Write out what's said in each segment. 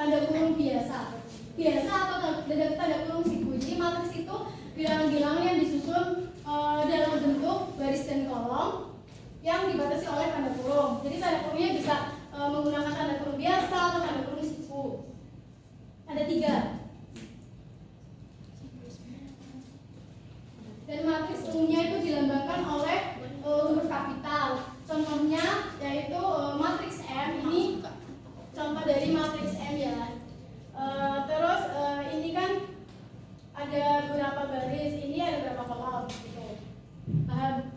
tanda kurung biasa. Biasa atau tanda kurung siku. Jadi matriks itu bilangan-bilangan yang disusun dalam bentuk baris dan kolom yang dibatasi oleh tanda kurung. Jadi tanda kurungnya bisa menggunakan tanda kurung biasa atau tanda kurung siku. Ada 3. Dan matriks umumnya itu dilambangkan oleh huruf kapital. Contohnya yaitu matriks M. Ini contoh dari matriks M ya. Terus ini kan ada berapa baris, ini ada berapa kolom gitu. Paham?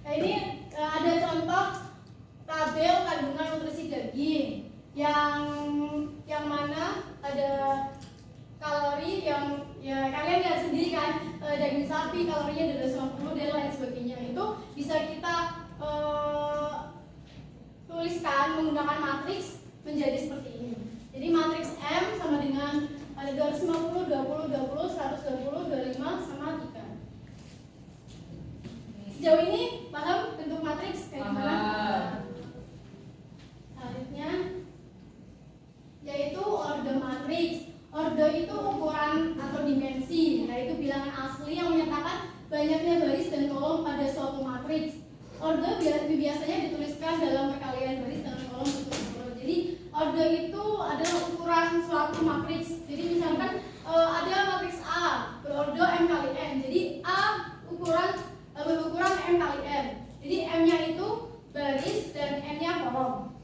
Nah ini ada contoh tabel kandungan nutrisi daging yang mana ada kalori yang ya kalian lihat sendiri kan, daging sapi kalorinya dari 90 dan lain sebagainya. Itu bisa kita tuliskan menggunakan matriks menjadi seperti ini. Jadi matriks M sama dengan ada 250, 20, 20, 120, 25 sama 3. Sejauh ini paham bentuk matriks kayak gimana? Selanjutnya yaitu orde matriks. Orde itu ukuran atau dimensi, yaitu bilangan asli yang menyatakan banyaknya baris dan kolom pada suatu matriks. Orde biasanya dituliskan dalam perkalian baris dan kolom betul-betul. Jadi orde itu adalah ukuran suatu matriks. Jadi misalkan ada matriks A berorde M kali N. Jadi A berukuran M kali N. Jadi M-nya itu baris dan N-nya kolom.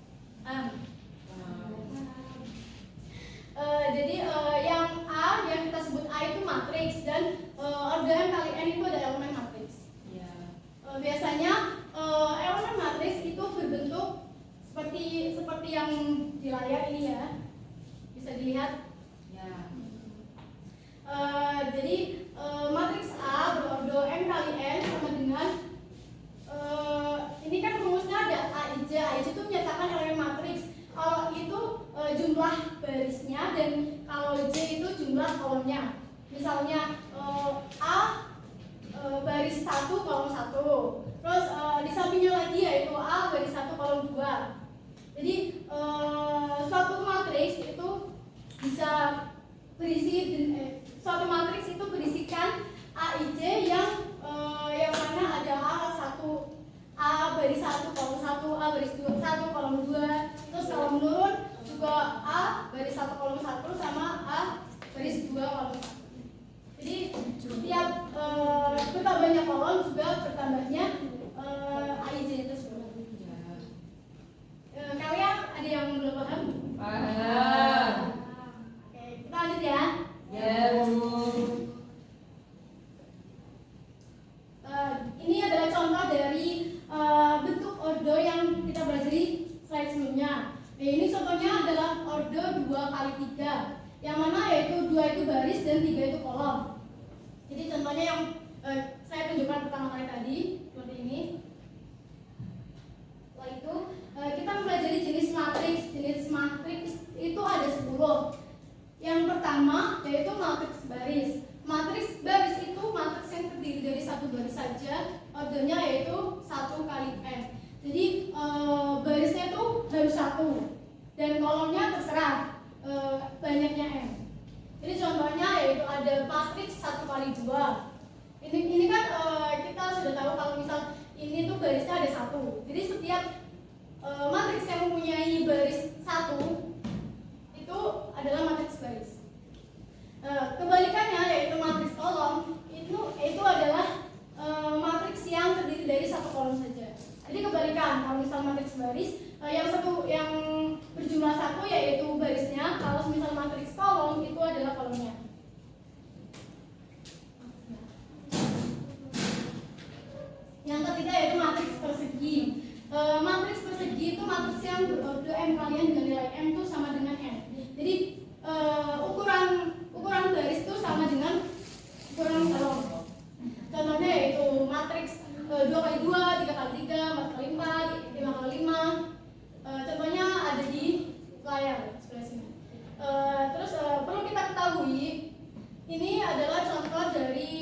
Jadi yang A yang kita sebut A itu matriks dan orde M kali N itu ada elemen matriks. Biasanya elemen matriks itu berbentuk seperti yang di layar ini ya, bisa dilihat. Jadi matriks A berorde M kali N sama dengan ini kan rumusnya ada AIJ. AIJ itu menyatakan elemen matriks. Kalau itu jumlah barisnya dan kalau J itu jumlah kolomnya. Misalnya A baris 1 kolom 1. Terus di sampingnya lagi yaitu A baris 1 kolom 2. Jadi suatu matriks itu bisa suatu matriks itu berisikan AIJ yang mana ada A baris 1 kolom 1, A baris 1 kolom 2. Terus kalau menurun juga A baris 1 kolom 1 sama A baris 2 kolom 1. Jadi setiap bertambahnya kolom juga bertambahnya AIJ itu semua. Kalian ada yang belum paham? Paham. Oke, kita lanjut ya. Ya, Bu. Ini adalah contoh dari bentuk orde yang kita belajar di slide sebelumnya. Ini contohnya adalah orde 2 kali 3, yang mana yaitu 2 itu baris dan 3 itu kolom. Jadi contohnya yang saya tunjukkan pertama kali tadi seperti ini. Setelah itu kita mempelajari jenis matriks. Jenis matriks itu ada 10. Yang pertama yaitu matriks baris. Matriks baris itu matriks yang terdiri dari satu baris saja, ordenya yaitu 1 kali N. Jadi barisnya itu harus 1 dan kolomnya terserah banyaknya N. Jadi contohnya yaitu ada matriks 1 kali 2. Ini kan kita sudah tahu kalau misal ini tuh barisnya ada 1. Jadi setiap matriks yang mempunyai baris 1 itu adalah matriks baris. Kebalikannya yaitu matriks kolom itu adalah matriks yang terdiri dari 1 kolom saja. Jadi kebalikan, kalau misal matriks baris yang berjumlah 1 yaitu barisnya, kalau misal matriks kolom itu adalah kolomnya. Yang ketiga yaitu matriks persegi. Matriks persegi itu matriks yang berorde M kalian dengan nilai M itu sama dengan N. Jadi ukuran baris itu sama dengan ukuran kolom. Contohnya yaitu matriks 2 kali 2, 3 kali 3, 4 kali 4, 5 kali 5. Contohnya ada di layar sebelah sini. Terus perlu kita ketahui ini adalah contoh dari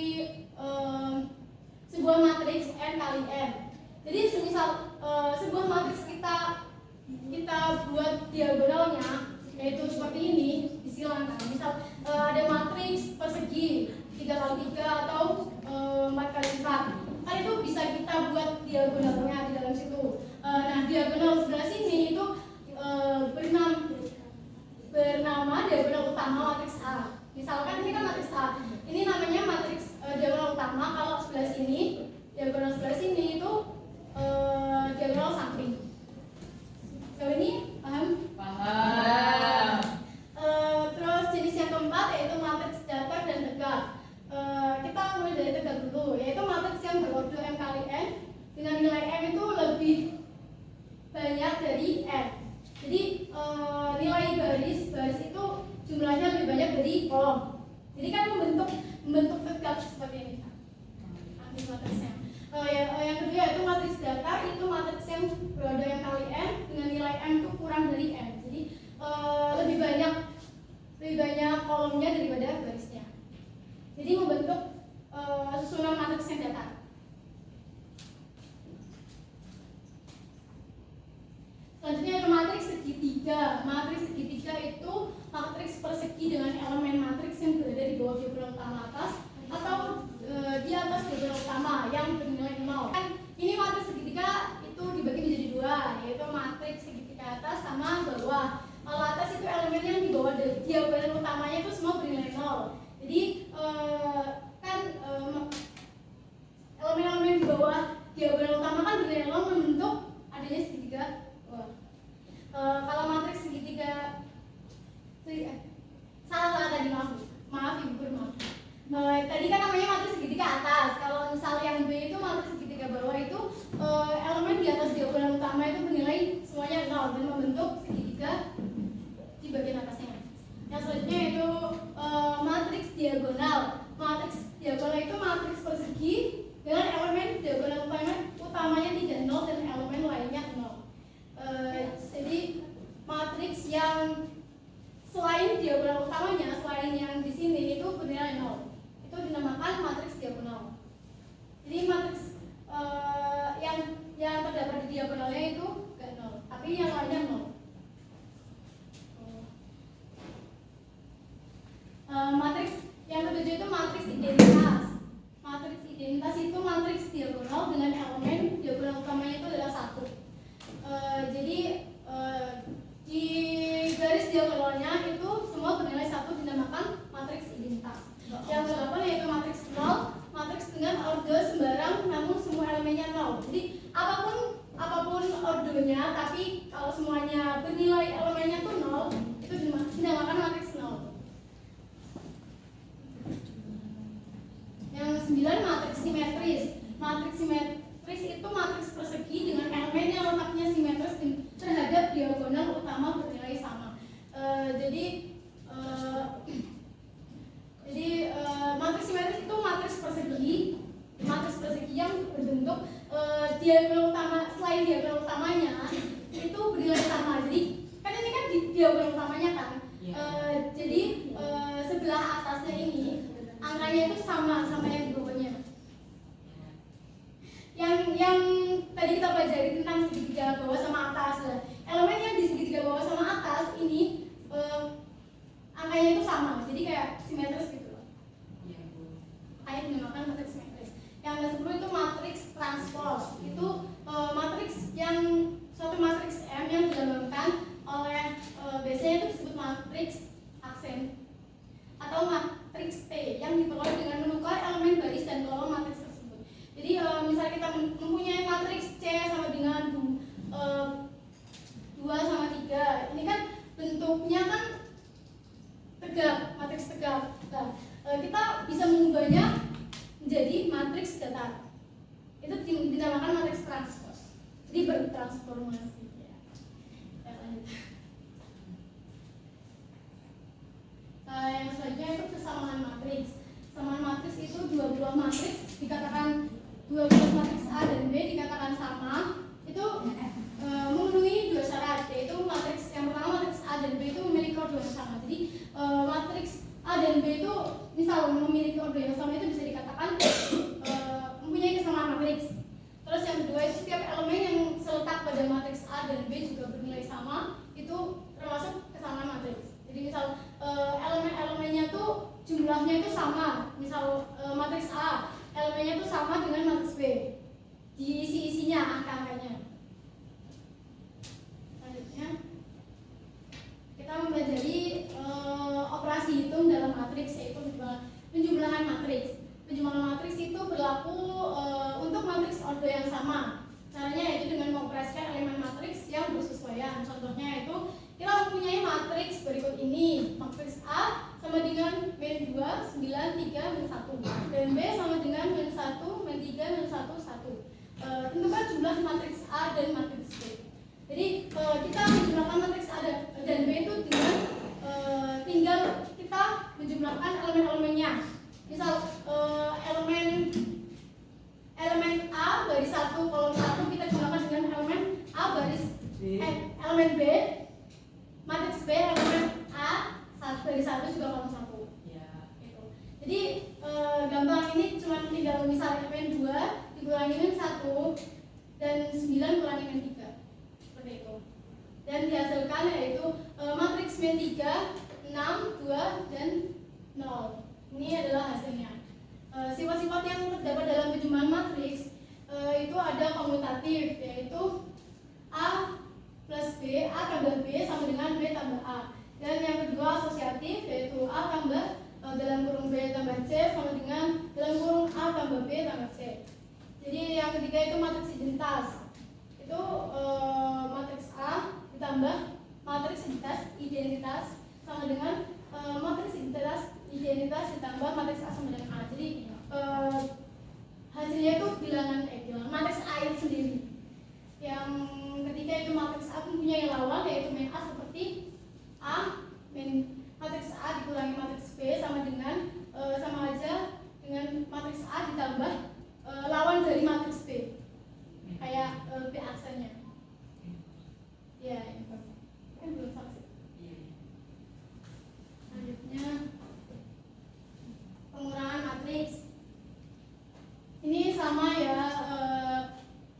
sebuah matriks N kali N. Jadi semisal sebuah matriks kita buat dia yaitu seperti ini, disilangkan. Misal ada matriks persegi 3x3 atau 4x4. Kan itu bisa kita buat diagonalnya di dalam situ. Nah, diagonal sebelah sini itu bernama diagonal utama matriks A. Misalkan ini kan matriks A. Ini namanya matriks diagonal utama. Kalau sebelah sini, diagonal sebelah sini itu diagonal samping. Kalau ini paham? Paham. Terus jenis yang keempat yaitu matriks datar dan tegak. Kita mulai dari tegak dulu, yaitu matriks yang berordo m kali n dengan nilai m itu lebih banyak dari n. Jadi nilai baris itu jumlahnya lebih banyak dari kolom. Jadi kan membentuk tegak seperti ini. Ambil matriksnya. Yang kedua yaitu matriks datar, itu matriks yang berordo m kali n dengan nilai m itu kurang dari n. Jadi lebih banyak kolomnya daripada barisnya. Jadi membentuk susunan matriks yang datar. Selanjutnya ada matriks segitiga. Matriks segitiga itu matriks persegi dengan elemen matriks yang berada di bawah diagonal utama atas atau di atas diagonal utama yang bernilai 0. Kan ini matriks segitiga itu dibagi menjadi dua, yaitu matriks segitiga atas sama bawah. Kalau atas itu elemen yang di bawah diagonal utamanya itu semua bernilai 0. Jadi elemen-elemen di bawah diagonal utama kan bernilai 0 membentuk adanya segitiga. Kalau matriks segitiga salah tadi, maaf ibu bermaaf. Tadi kan namanya matriks segitiga atas. Kalau misal yang B itu matriks segitiga bawah itu elemen di atas diagonal utama itu bernilai semuanya 0 dan membentuk segitiga di bagian atasnya. Yang selanjutnya itu matriks diagonal. Matriks diagonal itu matriks persegi dengan elemen diagonal utamanya tidak 0 dan elemen lainnya 0. Jadi matriks yang selain diagonal utamanya, selain yang di sini itu bernilai 0, itu dinamakan matriks diagonal. Jadi matriks yang terdapat di diagonalnya itu enggak 0, tapi yang lainnya 0. Matriks yang ketujuh itu matriks identitas. Matriks identitas itu matriks diagonal dengan elemen diagonal utamanya itu adalah 1. Jadi di garis diagonalnya itu semua bernilai 1 dinamakan matriks identitas. Yang ke-8 yaitu matriks 0, matriks dengan ordo sembarang namun semua elemennya 0. Jadi apapun ordonya, tapi kalau semuanya bernilai elemennya itu 0, itu dinamakan matriks 0. Yang 9 matriks simetris. Matriks simetris itu matriks persegi dengan elemen yang letaknya simetris terhadap diagonal utama bernilai sama. Jadi matriks simetris itu matriks persegi yang berbentuk diagonal utama, selain diagonal utamanya itu bernilai sama. Jadi kan ini kan di diagonal utamanya kan. Jadi sebelah atasnya ini angkanya itu sama yang di bawahnya. Yang tadi kita pelajari tentang segitiga bawah sama atas. Elemen yang di segitiga bawah sama atas ini angkanya itu sama, jadi kayak simetris gitu loh. Kayak dinamakan matriks simetris. Yang ke-10 itu matriks transpos. Itu matriks yang suatu matriks M yang dilambangkan oleh biasanya itu disebut matriks aksen atau matriks T yang diperoleh dengan menukar elemen baris dan kolom matriks tersebut. Jadi misalnya kita mempunyai matriks C sama dengan 2 sama 3. Ini kan bentuknya kan tegak, matriks tegak. Nah, kita bisa mengubahnya menjadi matriks datar. Itu dinamakan matriks transpos. Jadi bertransformasi. Yang selanjutnya itu kesamaan matriks. Kesamaan matriks itu dua buah matriks dikatakan dua buah matriks A dan B dikatakan sama. Itu memenuhi dua syarat, yaitu matriks yang pertama matriks A dan B itu memiliki ordo yang sama. Jadi matriks A dan B itu misal memiliki ordo yang sama itu bisa dikatakan mempunyai kesamaan matriks. Terus yang kedua itu setiap elemen yang terletak pada matriks A dan B juga bernilai sama, itu termasuk kesamaan matriks. elemennya itu sama. Misal matriks A, elemennya itu sama dengan matriks B. Diisi-isinya angka-angkanya. Selanjutnya kita mempelajari operasi hitung dalam matriks, yaitu penjumlahan matriks. Penjumlahan matriks itu berlaku untuk matriks ordo yang sama. Caranya yaitu dengan mengoperasikan elemen matriks yang bersesuaian. Contohnya itu kita mempunyai matriks berikut ini. Matriks A sama dengan min 2, 9, 3, min 1. Dan B sama dengan min 1, min 3, min 1, 1. Tentukan jumlah matriks A dan matriks B. Jadi kita menjumlahkan matriks A dan B itu dengan tinggal kita menjumlahkan elemen-elemennya. Misal elemen A baris 1 kolom 1 kita jumlahkan dengan elemen A baris elemen B, matriks B elemen A baris 1 juga kolom 1. Ya. Gitu. Jadi gampang, ini cuma tinggal misal elemen 2 dikurangi min 1 dan 9 kurangi min 3. Seperti itu. Dan dihasilkan yaitu matriks min 3, 6, 2 dan 0. Ini adalah hasilnya. Sifat-sifat yang terdapat dalam penjumlahan matriks itu ada komutatif, yaitu A plus B, A tambah B sama dengan B tambah A. Dan yang kedua asosiatif, yaitu A tambah dalam kurung B tambah C sama dengan dalam kurung A tambah B tambah C. Jadi yang ketiga itu matriks identitas. Itu matriks A ditambah matriks identitas sama dengan matriks identitas ditambah matriks A sama dengan A. Jadi hasilnya itu bilangan matriks A itu sendiri. Yang ketiga itu matriks A mempunyai lawan, yaitu min A seperti A min matriks A dikurangi matriks B sama dengan sama aja dengan matriks A ditambah lawan dari matriks B, kayak B aksennya. Ya, ini kan belum saksi. Selanjutnya pengurangan matriks. Ini sama ya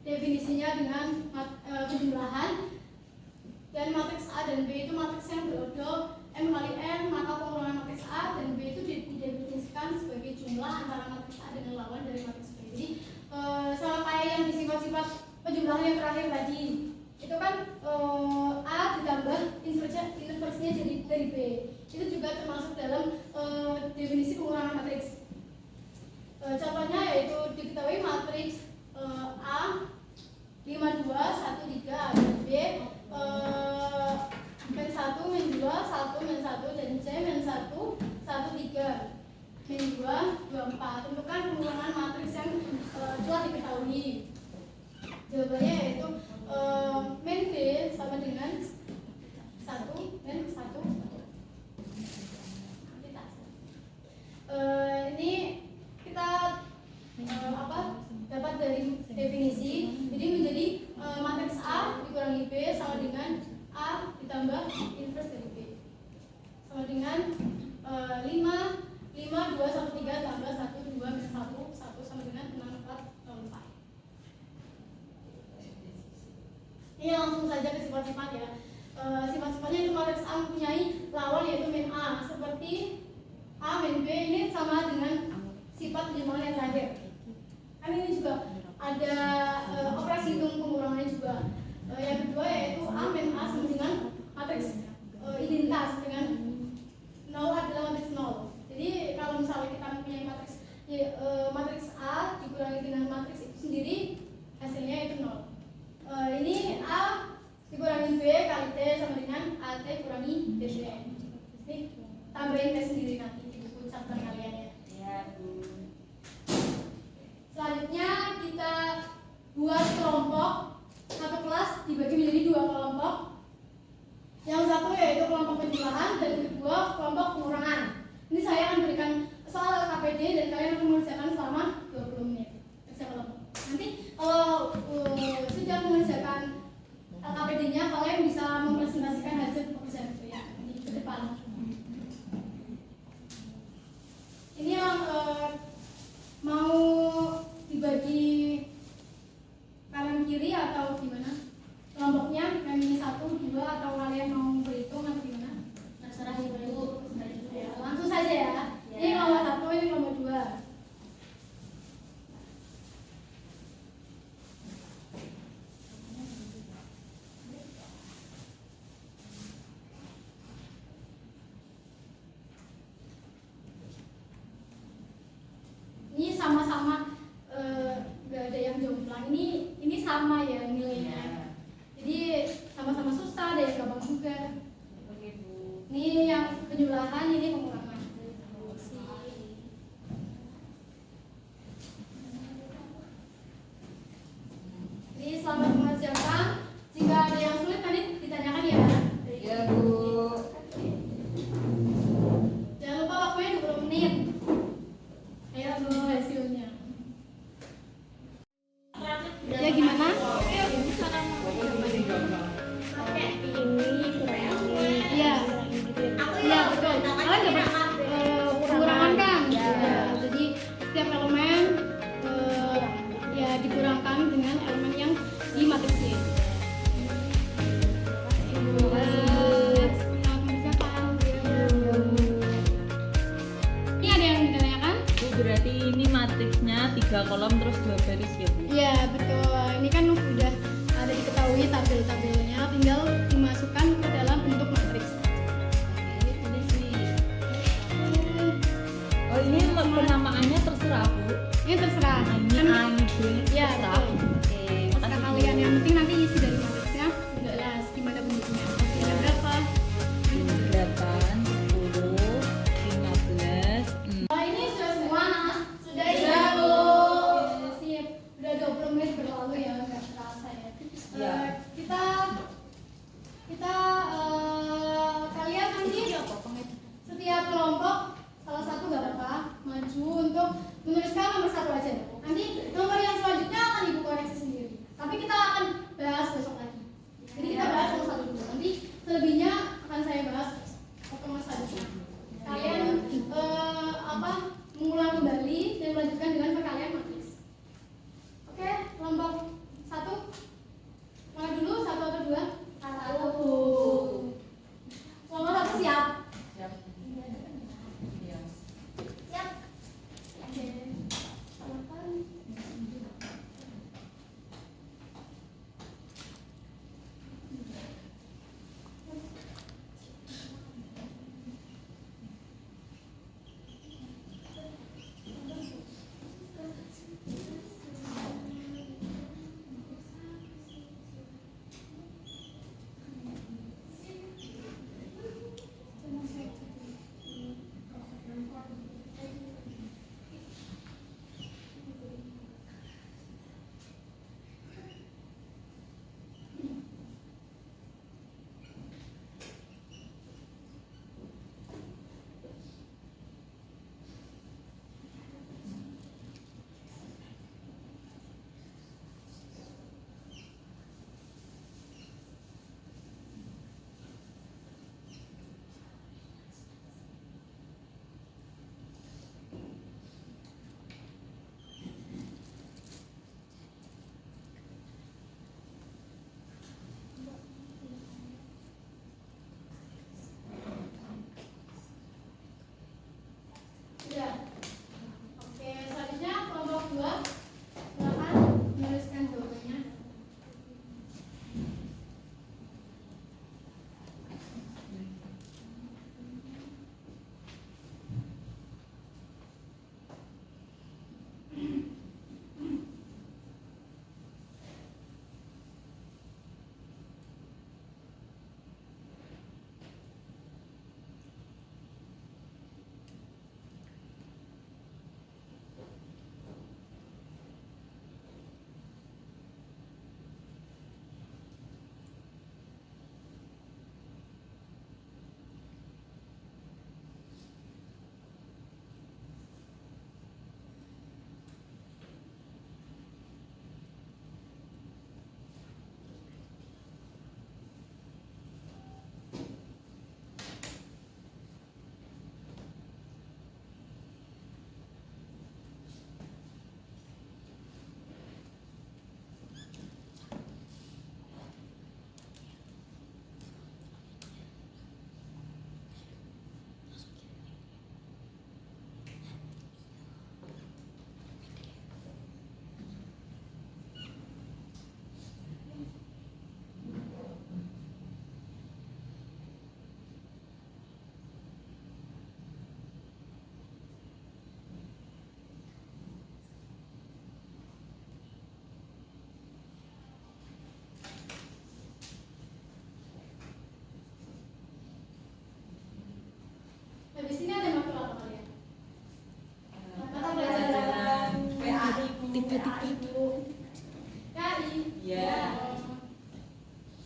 definisinya dengan penjumlahan. Dan matriks A dan B itu matriks yang berordo M kali N, maka pengurangan matriks A dan B itu didefinisikan sebagai jumlah antara matriks A dengan lawan dari matriks B. Jadi sama kayak yang di sifat-sifat penjumlahan yang terakhir tadi, itu kan A ditambah inversinya jadi dari B, itu juga termasuk dalam definisi pengurangan matriks. Contohnya yaitu diketahui matriks A 52, 1, 3 dan B min 1, min 2, 1, min 1 dan C min 1, 1, 3 min 2, 2, 4. Tentukan pengurangan matriks yang telah diketahui. Jawabannya yaitu min B sama dengan 1, min 1, 1. Ini kita dapat dari definisi. Jadi menjadi matriks A dikurangi B sama dengan A ditambah inverse dari B sama dengan 5, 2, 1, 3 tambah 1, 2, min 1, 1 sama dengan 6, 4, 4. Ini langsung saja ke sifat-sifat ya. Sifat-sifatnya itu matriks A mempunyai lawan yaitu min A, seperti A min B. Ini sama dengan sifat penjumlahan yang terakhir. Kan ini juga ada operasi hitung pengurangannya juga. Yang kedua yaitu A min A sama dengan matriks identitas dengan 0 adalah matriks 0. Jadi kalau misalnya kita mempunyai matriks A dikurangi dengan matriks itu sendiri, hasilnya itu 0. Ini A dikurangi B kali T sama dengan AT kurangi DB. Ini tambahin T sendiri nanti di buku chapter kalian ya. Selanjutnya kita buat kelompok. Satu kelas dibagi menjadi 2 kelompok. Yang satu yaitu kelompok penjumlahan dan kedua kelompok pengurangan. Ini saya akan berikan soal LKPD dan kalian akan mengerjakan selama 20 menit. Kerja kelompok. Nanti kalau sudah mengerjakan LKPD-nya, kalian bisa mempresentasikan hasil pekerjaan itu ya di depan. Ini yang mau dibagi kanan kiri atau gimana? Kelompoknya ini 1, 2 atau kalian mau berhitung atau gimana? Terserah ibu. Ya, langsung saja ya. Ini kelompok sama-sama nggak ada yang jomplang. Ini sama ya nilainya. Jadi sama-sama susah, ada yang gampang juga. Ini yang penjumlahan, ini pengurangan. Jadi selamat mengerjakan. Jika ada yang sulit nanti ditanyakan ya. Iya, Bu. Jangan lupa waktunya 20 menit. Ayo Bu, hasilnya. Ya gimana? Iya. Iya betul. Kalian dapat pengurangan kan? Ya. Jadi setiap elemen ya dikurangkan dengan elemen yang di matriks Y. Ini ada yang ditanyakan? Bu, berarti ini matriksnya 3 kolom terus 2 baris ya, Bu? Iya betul. Ini kan udah ada diketahui tabel-tabelnya, tinggal dimasukkan ke dalam bentuk matriks. Ini sih. Oh, ini penamaannya terserah, Bu. Ini terserah. Nah, ini A, ini B, Iya terserah. betul. Oke. Terserah kalian. Yang penting nanti isi dari matriksnya jelas gimana bentuknya. Ada berapa? 8, 10, 15. Ini sudah semua, sudah ya Bu. Sip. Udah 20 menit berlalu ya, nggak terasa ya. Iya. Kita kalian nanti setiap kelompok salah satu nggak apa-apa maju untuk menuliskan nomor 1 aja. Nanti nomor yang selanjutnya akan dibuka Habis ini ada matkul apa kalian? Mata Pelajaran pelajaran PAI. Tiba-tiba. KI. Iya.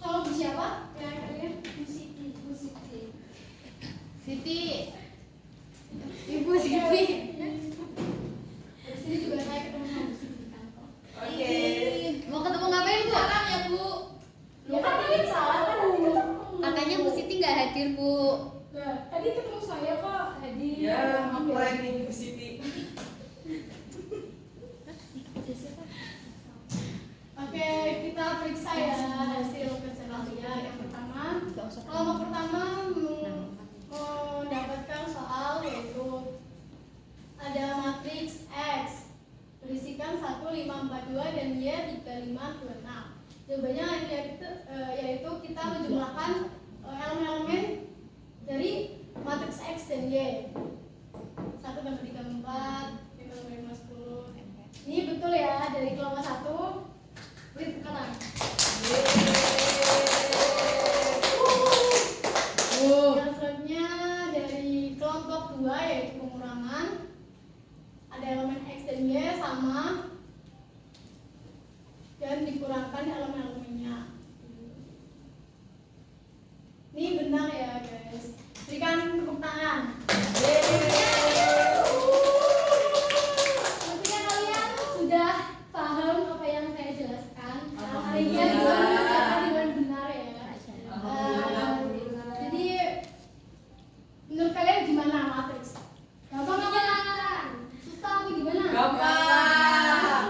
Kalau Bu siapa? Ya kalian Bu Siti. Siti. Ibu Siti. Habis ini juga saya ketemu sama Bu Siti di kantor. Oke. Mau ketemu ngapain Bu? Salam ya Bu. Lu kan kalian salah kan dulu. Katanya Bu Siti nggak hadir Bu. Nah, tadi ketemu saya kok hadir. Ya, ngeprank nih Bu Siti. Oke, kita periksa ya hasil kerja kalian. Yang pertama, kelompok pertama mendapatkan soal yaitu ada matriks X berisikan 1, 5, 4, 2 dan Y 3, 5, 2, 6. Jawabannya yaitu kita menjumlahkan elemen-elemen dari matriks X dan Y. 1 tambah 3, 4, 5 tambah 5, 10. Ini betul ya, dari kelompok 1. Beri tepuk tangan. Yang selanjutnya dari kelompok 2 yaitu pengurangan. Ada elemen X dan Y sama dan dikurangkan elemen-elemennya. Ini benar ya guys. Berikan tepuk tangan. Sepertinya kalian sudah paham apa yang saya jelaskan. Artinya bisa mengerjakan dengan benar ya. Jadi menurut kalian gimana matriks? Gampang apa? Susah apa gimana? Gampang.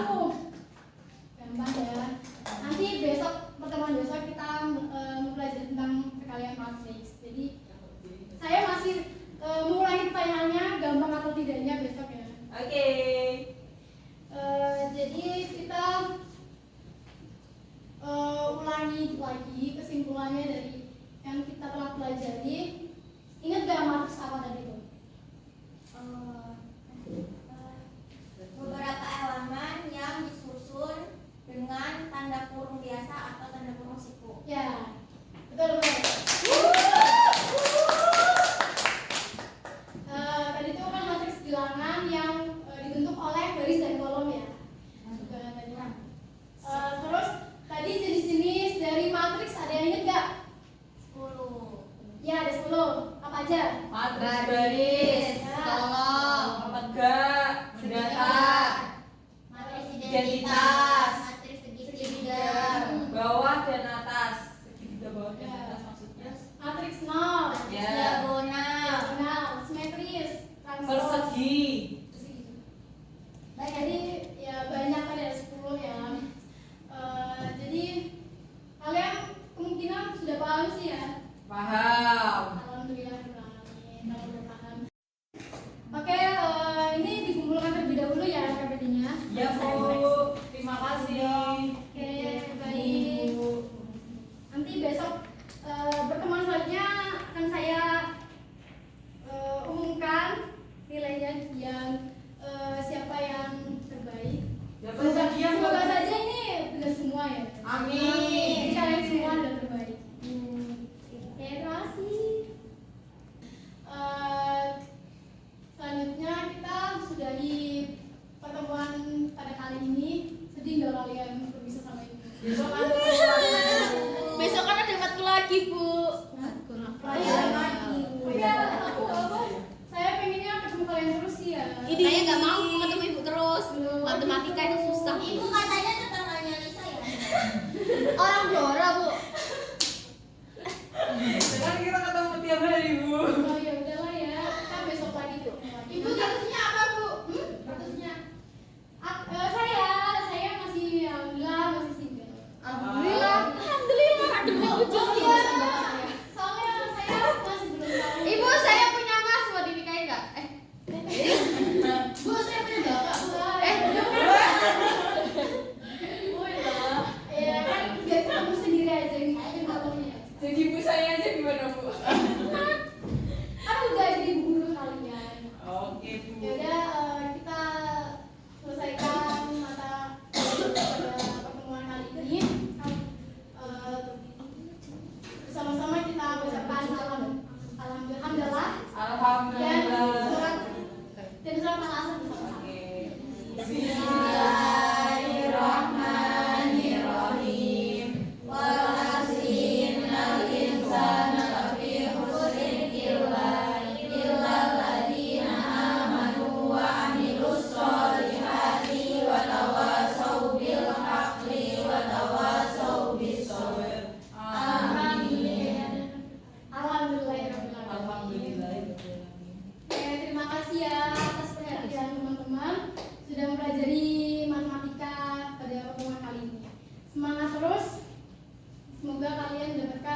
Gampang ya. Nanti besok pertemuan besok kita mempelajari tentang perkalian matriks. Jadi saya masih mengulangi pertanyaannya gampang atau tidaknya besok ya. Oke. Jadi kita ulangi lagi kesimpulannya dari yang kita telah pelajari. Ingat gak matriks apa tadi tuh? Beberapa elemen yang disusun dengan tanda kurung biasa atau tanda kurung siku. Ya, betul betul. Tadi itu kan matriks bilangan yang dibentuk oleh baris dan kolom ya. Juga tadi. Terus tadi jenis-jenis dari matriks ada yang ingat gak? 10. Ya ada 10. Apa aja? Matriks baris, Kolom. tegak, data, Matriks identitas, matriks segitiga, bawah dan atas. Segitiga bawah dan Ya. atas maksudnya. Matriks nol. Ya. diagonal. Diagonal, simetris, transpose. Persegi. Baik, jadi ya banyak kan ada 10 ya. Jadi kalian kemungkinan sudah paham sih ya. Paham. Alhamdulillah kalau udah paham. Oke, ini dikumpulkan terlebih dahulu ya PPT-nya. Ya Saya Bu. koreksi. Terima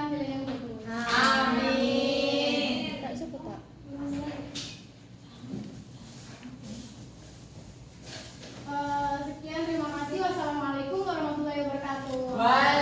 mudah-mudahan nilainya bagus. Amin. Tak cukup tak? Sekian, terima kasih. Wassalamualaikum warahmatullahi wabarakatuh. Waalaikumsalam.